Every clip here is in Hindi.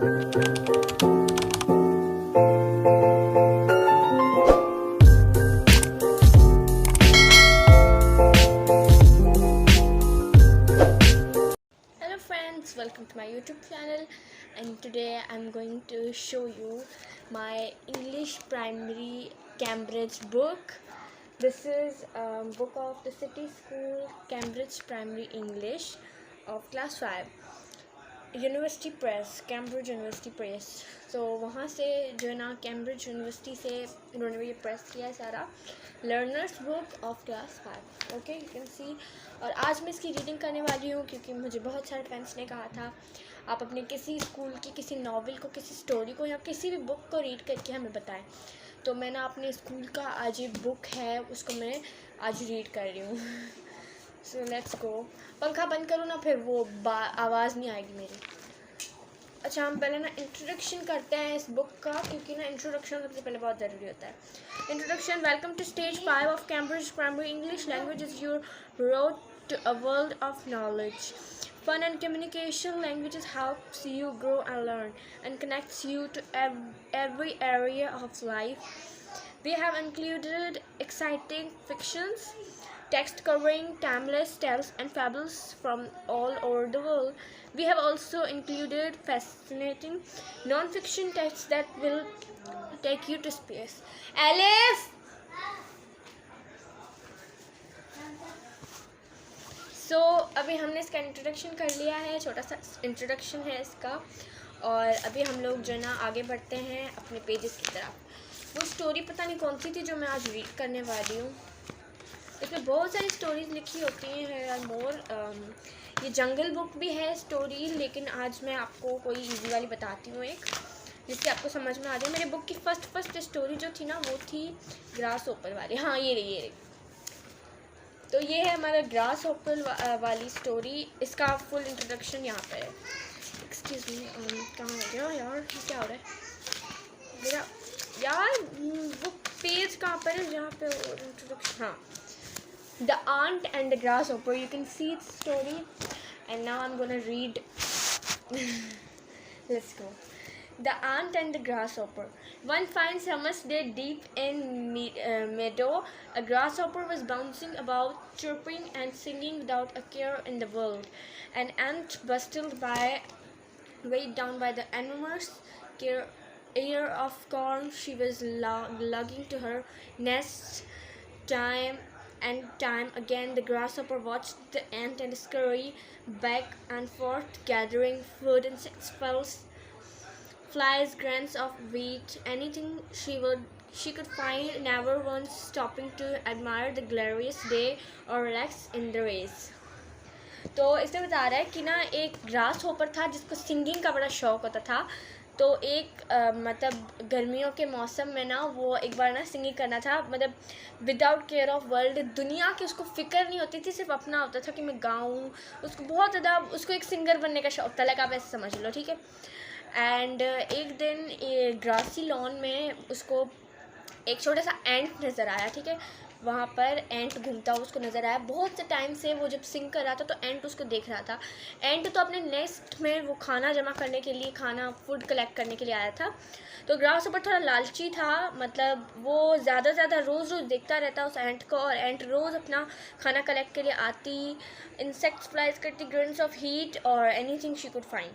Welcome to my YouTube channel, and today I'm going to show you my English primary Cambridge book. This is a book of the City School Cambridge Primary English of class 5, university press, Cambridge university press. तो वहाँ से जो है ना कैम्ब्रिज यूनिवर्सिटी से इन्होंने ये प्रेस किया है सारा, learners book of class 5। Okay, you can see. और आज मैं इसकी रीडिंग करने वाली हूँ क्योंकि मुझे बहुत सारे फ्रेंड्स ने कहा था आप अपने किसी स्कूल की किसी नावल को, किसी स्टोरी को या किसी भी बुक को रीड करके हमें बताएं। तो मैं ना अपने स्कूल का आज ये बुक है उसको मैं आज रीड कर रही हूँ। So let's go. पंखा बंद करो ना, फिर वो आवाज़ नहीं आएगी मेरी। अच्छा, हम पहले ना इंट्रोडक्शन करते हैं इस बुक का, क्योंकि ना इंट्रोडक्शन सबसे पहले बहुत ज़रूरी होता है। Introduction. Welcome to stage 5 of Cambridge primary English language is your road to a world of knowledge. Fun and communication languages helps you grow and learn and connects you to every area of life. We have included exciting fictions, text covering timeless tales and fables from all over the world. We have also included fascinating non-fiction texts that will take you to space. Alif! So, अभी हमने इसका इंट्रोडक्शन कर लिया है, छोटा सा इंट्रोडक्शन है इसका। और अभी हम लोग जो है ना आगे बढ़ते हैं अपने पेजेस की तरफ। वो स्टोरी पता नहीं कौन सी थी जो मैं आज रीड करने वाली हूँ। इसमें बहुत सारी स्टोरीज लिखी होती हैं मोर। ये जंगल बुक भी है स्टोरी, लेकिन आज मैं आपको कोई इजी वाली बताती हूँ एक, जिससे आपको समझ में आ जाए। मेरे बुक की फर्स्ट स्टोरी जो थी ना वो थी ग्रास ओपर वाली। हाँ, ये रही। तो ये है हमारा ग्रास ओपर वाली स्टोरी। इसका फुल इंट्रोडक्शन यहाँ पे है। एक्सक्यूज मी, कहाँ हो गया यार, क्या हो रहा है मेरा यार? वो पेज कहाँ पर है जहाँ पे इंट्रोडक्शन? हाँ, The Ant and the Grasshopper. You can see its story, and now I'm gonna read. Let's go. The Ant and the Grasshopper. One fine summer's day, deep in meadow, a grasshopper was bouncing about, chirping and singing without a care in the world. An ant bustled by, weighed down by the enormous ear of corn she was lugging to her nest. Time again, the grasshopper watched the ant and scurry back and forth, gathering food, insects, flies, grains of wheat, anything she could find, never once stopping to admire the glorious day or relax in the race. तो इसमें बता रहा है कि ना एक ग्रास होपर था जिसको सिंगिंग का बड़ा शौक होता था। तो एक मतलब गर्मियों के मौसम में ना वो एक बार ना सिंगिंग करना था, मतलब विदाउट केयर ऑफ वर्ल्ड, दुनिया की उसको फ़िक्र नहीं होती थी, सिर्फ अपना होता था कि मैं गाऊँ। उसको बहुत ज़्यादा उसको एक सिंगर बनने का शौक था, आप ऐसे समझ लो, ठीक है। एंड एक दिन ये ग्रासी लॉन में उसको एक छोटा सा एंट नज़र आया, ठीक है। वहाँ पर एंट घूमता हुआ उसको नज़र आया। बहुत से टाइम से वो जब सिंग कर रहा था तो एंट उसको देख रहा था। एंट तो अपने नेस्ट में वो खाना जमा करने के लिए, खाना फूड कलेक्ट करने के लिए आया था। तो ग्रास ऊपर थोड़ा लालची था, मतलब वो ज़्यादा रोज़ देखता रहता उस एंट को, और एंट रोज़ अपना खाना कलेक्ट के लिए आती, इंसेक्ट्स फ्लाइज करती, ग्रेन्स ऑफ हीट और एनीथिंग शी कुड फाइंड।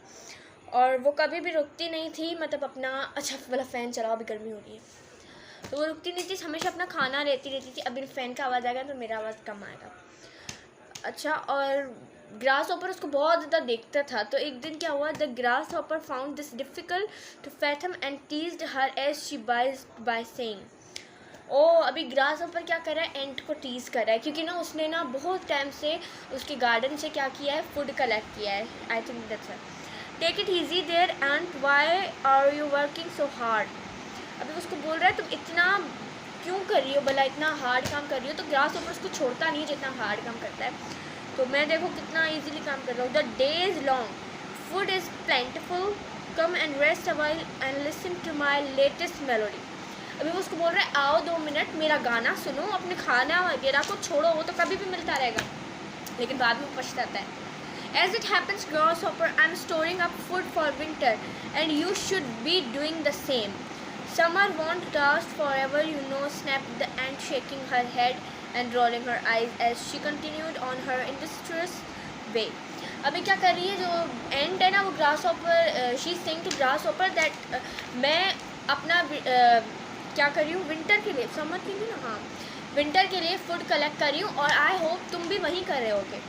और वो कभी भी रुकती नहीं थी, मतलब अपना अच्छा वाला फ़ैन चलाओ, अभी गर्मी हो रही है, तो वो रुकती नहीं थी, हमेशा अपना खाना लेती रहती थी। अभी फ़ैन का आवाज़ आएगा तो मेरा आवाज़ कम आएगा। अच्छा, और ग्रास हॉपर उसको बहुत ज़्यादा देखता था। तो एक दिन क्या हुआ, the grasshopper found this difficult to fathom and teased her as she by saying. अभी ग्रास हॉपर क्या कर रहा है, एंट को टीज़ कर रहा है, क्योंकि ना उसने ना बहुत टाइम से उसके गार्डन से क्या किया है, फूड कलेक्ट किया है। I think that's it. Take it easy there and why are you working so hard. अभी उसको बोल रहा है तुम इतना क्यों कर रही हो, भला इतना हार्ड काम कर रही हो। तो ग्रास ऊपर उसको छोड़ता नहीं जितना हार्ड काम करता है। तो मैं देखो कितना इजीली काम कर रहा हूँ। The day is long, food is plentiful, come and rest a while and listen to my latest melody. अभी वो उसको बोल रहा है आओ 2 मिनट मेरा गाना सुनो, अपने खाना वगैरह को छोड़ो, वो तो कभी भी मिलता रहेगा, लेकिन बाद में पछताता है। As it happens, grasshopper, I'm storing up food for winter, and you should be doing the same. Summer won't last forever, you know, snapped the ant, shaking her head and rolling her eyes as she continued on her industrious way. अभी क्या कर रही है जो एंड है ना, वो grasshopper, she is saying to grasshopper that मैं अपना क्या कर रही हूँ विंटर के लिए, समर के लिए ना, हाँ विंटर के लिए फूड कलेक्ट कर रही हूँ, और आई होप तुम भी वही कर रहे होगे,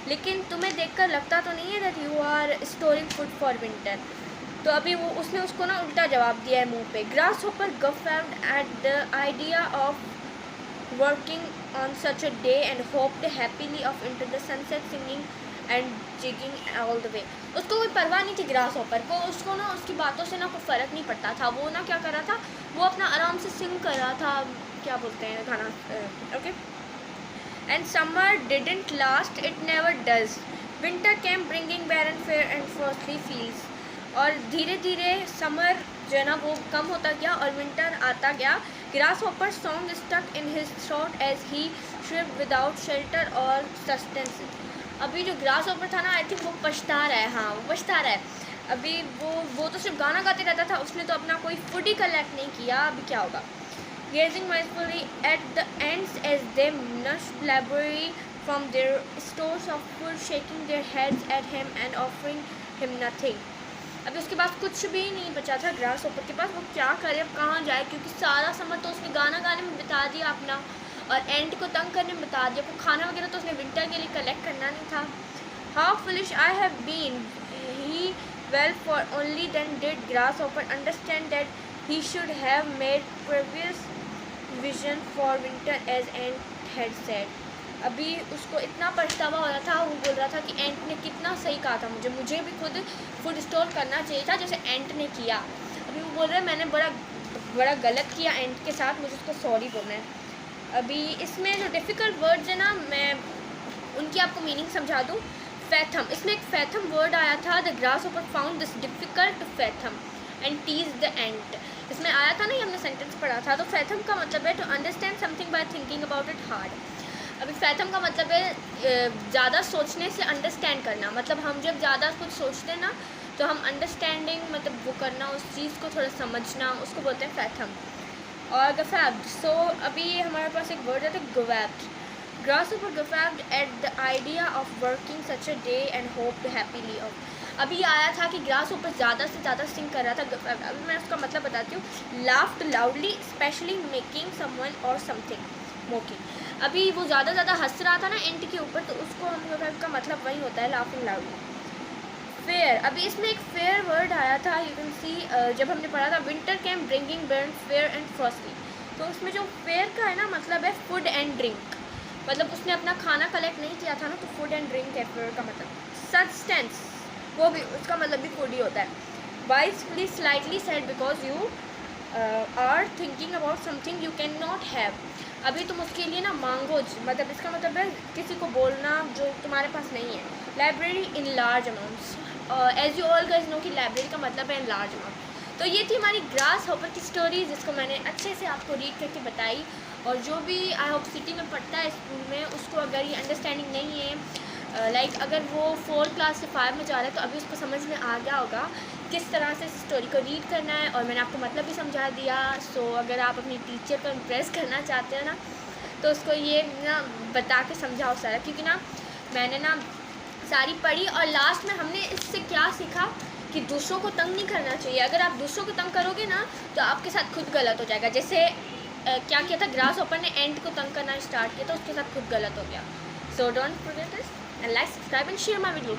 लेकिन तुम्हें देखकर लगता तो नहीं है that you are storing food for winter. तो अभी वो उसने उसको ना उल्टा जवाब दिया है मुंह पे। Grasshopper guffawed at the idea of working on such a day and hopped happily off into the sunset singing and jigging all the way. उसको कोई परवाह नहीं थी ग्रासहॉपर को, उसको ना उसकी बातों से ना कोई फ़र्क नहीं पड़ता था। वो ना क्या कर रहा था, वो अपना आराम से सिंग कर रहा था, क्या बोलते हैं गाना, okay. And summer didn't last, it never does, winter came bringing barren fare and frosty fields. और धीरे धीरे समर जो है ना वो कम होता गया और विंटर आता गया। Grasshopper song stuck in his throat as he shrivelled without shelter और सस्टेंस। अभी जो ग्रासहॉपर था ना, आई थिंक वो पछता रहा है, हाँ वो पछता रहा है। अभी वो तो सिर्फ गाना गाते रहता था, उसने तो अपना कोई फूड ही कलेक्ट नहीं किया। अभी क्या होगा? Gazing mindfully at the ants as they nushed laboriously from their stores of food, shaking their heads at him and offering him nothing. अभी उसके पास कुछ भी नहीं बचा था ग्रासहॉपर के पास, वो क्या करे, अब कहाँ जाए, क्योंकि सारा समर तो उसने गाना गाने में बिता दिया अपना, और एंट को तंग करने में बिता दिया। वो खाना वगैरह तो उसने विंटर के लिए कलेक्ट करना नहीं था। How foolish I have been, he wailed for only then did grasshopper understand that he should have made previous vision for winter as ant had said. अभी उसको इतना पछतावा हो रहा था, वो बोल रहा था कि एंट ने कितना सही कहा था, मुझे भी खुद फूड स्टोर करना चाहिए था जैसे एंट ने किया। अभी वो बोल रहे हैं मैंने बड़ा गलत किया एंट के साथ, मुझे उसको सॉरी बोलना है। अभी इसमें जो डिफ़िकल्ट वर्ड्स है ना, मैं उनकी आपको मीनिंग समझा दूँ। फैथम, इसमें एक फैथम वर्ड आया था, the grasshopper found this difficult to fathom and tease the ant. इसमें आया था ना, ये हमने सेंटेंस पढ़ा था। तो फैथम का मतलब है to understand something by thinking about it hard. अभी फैथम का मतलब है ज़्यादा सोचने से अंडरस्टैंड करना, मतलब हम जब ज़्यादा कुछ सोचते हैं ना तो हम अंडरस्टैंडिंग मतलब वो करना, उस चीज़ को थोड़ा समझना, उसको बोलते हैं फैथम। और गफैब्ड, सो अभी हमारे पास एक वर्ड है guffawed. Grasshopper guffawed at the idea of working such a day and hopped happily off. अभी आया था कि ग्रासहॉपर ज़्यादा से ज़्यादा सिंग कर रहा था। अभी मैं उसका मतलब बताती हूँ। Laughed loudly specially making someone और समथिंग मोकिंग। अभी वो ज़्यादा हंस रहा था ना एंट के ऊपर, तो उसको हम का मतलब वही होता है लाफिंग लाउडली। फेयर, अभी इसमें एक फेयर वर्ड आया था, यू कैन सी, जब हमने पढ़ा था winter came bringing barren fare and frosty. तो उसमें जो फेयर का है ना मतलब है फूड एंड ड्रिंक, मतलब उसने अपना खाना कलेक्ट नहीं किया था ना, तो फूड एंड ड्रिंक है फेयर का मतलब। सब्सटेंस, वो भी उसका मतलब भी फूड ही होता है। Wisely slightly said because you are thinking about something you can not have. अभी तुम उसके लिए ना मांगो, मतलब इसका मतलब है किसी को बोलना जो तुम्हारे पास नहीं है। Library in large amounts, as you all guys know कि लाइब्रेरी का मतलब है इन लार्ज अमाउंट। तो ये थी हमारी ग्रासहॉपर की स्टोरी, जिसको मैंने अच्छे से आपको रीड करके बताई। और जो भी आई होप सिटी में पढ़ता है स्कूल में, उसको अगर ये अंडरस्टैंडिंग नहीं है, लाइक अगर वो 4th क्लास से 5 में जा रहा है, तो अभी उसको समझ में आ गया होगा किस तरह से स्टोरी को रीड करना है, और मैंने आपको मतलब भी समझा दिया। सो अगर आप अपनी टीचर को इम्प्रेस करना चाहते हो ना, तो उसको ये ना बता के समझाओ सारा, क्योंकि ना मैंने ना सारी पढ़ी, और लास्ट में हमने इससे क्या सीखा कि दूसरों को तंग नहीं करना चाहिए। अगर आप दूसरों को तंग करोगे ना, तो आपके साथ खुद गलत हो जाएगा। जैसे क्या किया था ग्रासहॉपर ने एंट को तंग करना स्टार्ट किया, तो उसके साथ खुद गलत हो गया। So don't forget this and like, subscribe and share my video.